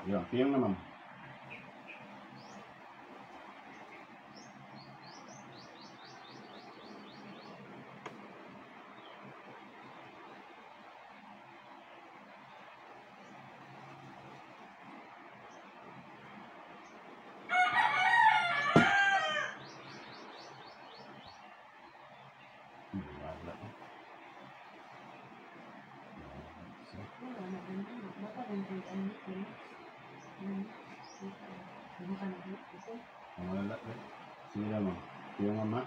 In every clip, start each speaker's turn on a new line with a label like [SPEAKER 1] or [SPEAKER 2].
[SPEAKER 1] Yun, piyong naman. Wala eh. Sila mo. Piyong ama.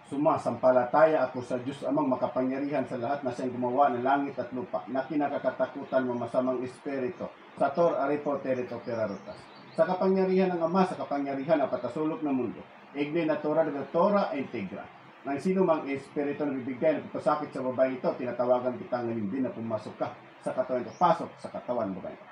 [SPEAKER 1] Sumasampalataya ako sa Diyos Amang makapangyarihan sa lahat na siyang gumawa ng langit at lupa, na kinakakatakutan mo masamang espiritu, sa tor aripo terito perarutas. Sa kapangyarihan ng Ama, sa kapangyarihan ng patasulok ng mundo, igne natura de tora integra. Nang sino mang espiritu na bibigay ng pasakit sa babae ito, tinatawagan kitang ngayon din na pumasok ka sa katawan ito. Pasok sa katawan babae ito.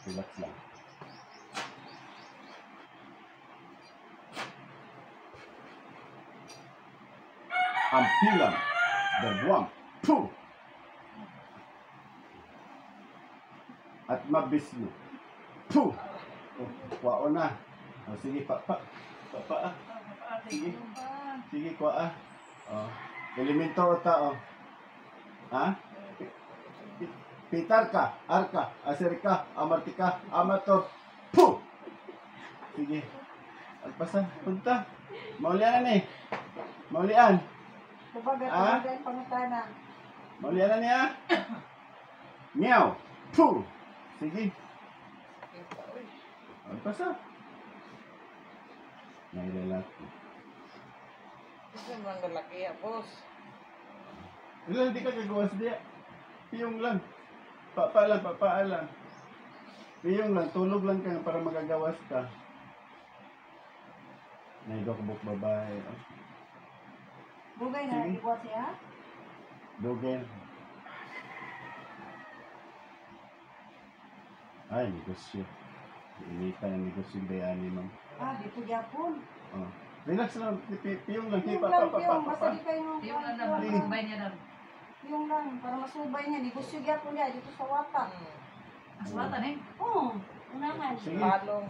[SPEAKER 1] Relax lang. Ampilan, berbuang, puh! At mabisno, puh! Oh, kwao na. Oh, sige, Sige. Sige, kwaa. Oh. Elemento o tao. Ha? Pitarka, arka, aserka, amartika, amator, puh! Sige. Agpasan, punta. Maulian na eh. Maulian.
[SPEAKER 2] Babagat pangutanan.
[SPEAKER 1] Maulian na niya. Meow. Puh! Sige. Agpasan. May lalaki.
[SPEAKER 2] Ito mga lalaki ya, boss.
[SPEAKER 1] Ilan, di ka gagawas diya. Piyong lang. Papaalan. Piyong lang, tulog lang ka para magagawas ka. Naigo ko buk babae.
[SPEAKER 2] Bugay na, ibuat siya?
[SPEAKER 1] Dugay. Ay, negosyo. Inita ng negosyo yung bayani, ma'am.
[SPEAKER 2] Dito yapon.
[SPEAKER 1] Oh. Relax lang, piyong lang.
[SPEAKER 2] Yung lang, yung. Basta di kayo
[SPEAKER 3] Yung ano, masubay niya lang.
[SPEAKER 2] Yung lang, para masubay niya. Negosyo yapon niya, dito sa wata.
[SPEAKER 3] Aswatan eh.
[SPEAKER 2] Oo, unahan.
[SPEAKER 1] Sige.
[SPEAKER 2] Palong.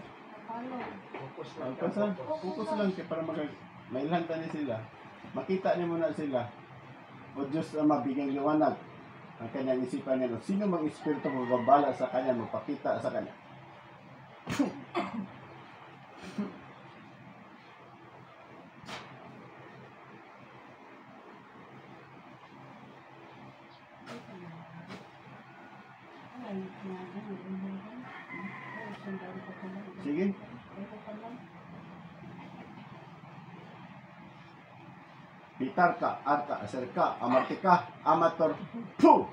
[SPEAKER 1] Focus lang kayo para mailhanta niya sila. Makita niyo muna sila. O Diyos ang mabigyan liwanag ang kanyang isipan niya. Sino mang espiritu magbabala sa kanya, magpakita sa kanya. Sige. Pitarka, arka, aserka, amartika, amator, puh!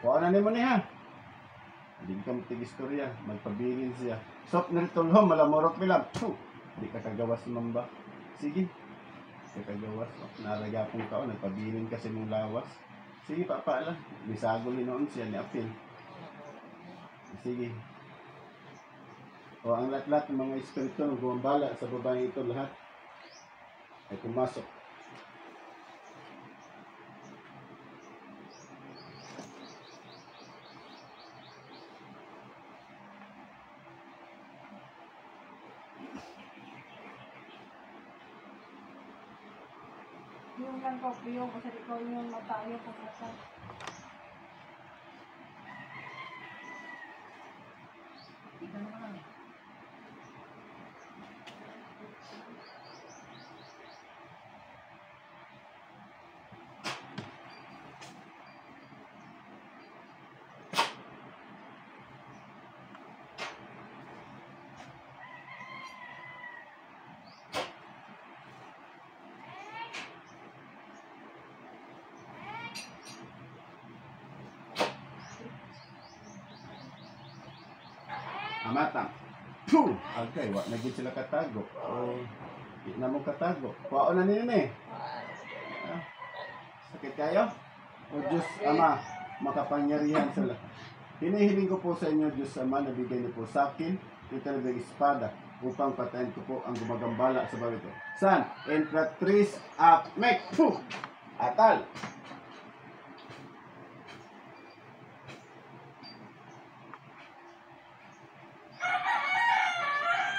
[SPEAKER 1] Kuha na mo niya. Hindi ka magtig-istorya, magpabilin siya. Sop na ritulhom, malamorok bilang, puh! Hindi ka kagawas mamba. Sige. Hindi ka kagawas. Naragapong ka o, nagpabilin kasi mong lawas. Sige, papa lang. Bisagol noon siya ni Apil. Sige. O ang lahat-lahat ng mga espiritu na gumambala sa babae ito lahat ay pumasok.
[SPEAKER 2] Yung lang ko, yung kasi ikaw yung matayo kung nasa.
[SPEAKER 3] Ikaw naman.
[SPEAKER 1] Amatang. Puh! Agay, wa na gid sila katago. O, di na mo katago. Kuwaon na ninyo eh. Ah, sakit kayo? O Diyos Ama, makapangyarihan sa lahat. Hinihiling ko po sa inyo, Diyos Ama, nabigay niyo po sa akin yung talagang espada upang patayin ko po ang gumagambala sa bawat ito. San? Emperatriz Akmek! Puh! Atal!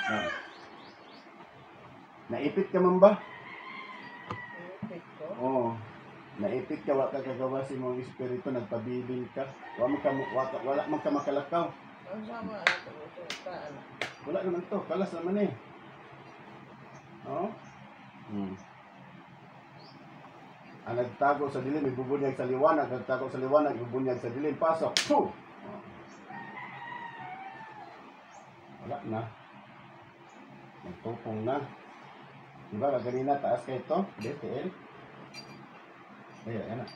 [SPEAKER 1] Ah. Naipit ka man ba?
[SPEAKER 2] Ipit ko.
[SPEAKER 1] Oo. Naipit ka, wala ka kagawa si mong espiritu, nagpabilin ka. Wala man ka makalakaw.
[SPEAKER 2] Ang sama na ito. Paano?
[SPEAKER 1] Wala naman to, kalas naman eh. Oo? Ang nagtago sa dilim, ibubunyag sa liwanag. Nagtago sa liwanag, ibubunyag sa dilim. Pasok! Puh! Wala na. Nagtupong na. Diba, kanina taas ka ito? BTL? Ayan na.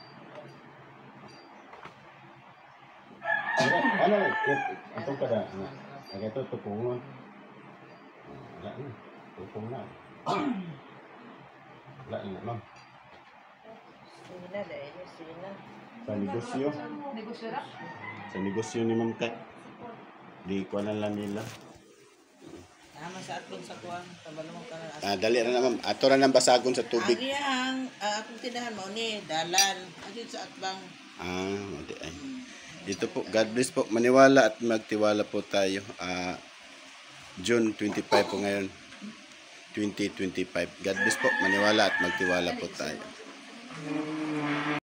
[SPEAKER 1] Ano? Itong kada. Lagay ito, tupungon. Wala na. Tupong na. Wala na, ma'am.
[SPEAKER 2] Sina dahil sina.
[SPEAKER 1] Sa negosyo.
[SPEAKER 3] Negosyo na?
[SPEAKER 1] Sa negosyo ni Ma'am Kat. Di ko na lang nila.
[SPEAKER 4] Naman sa atin sa kuwan, tabalong ka na.
[SPEAKER 1] Dali na ma'am. Ato na ng basagon sa tubig.
[SPEAKER 4] Agi ang akong tindahan mo ni dalan. Agi sa atbang.
[SPEAKER 1] Hindi ay. Dito po, God bless po. Maniwala at magtiwala po tayo. June 25 po ngayon. 2025. God bless po. Maniwala at magtiwala po tayo.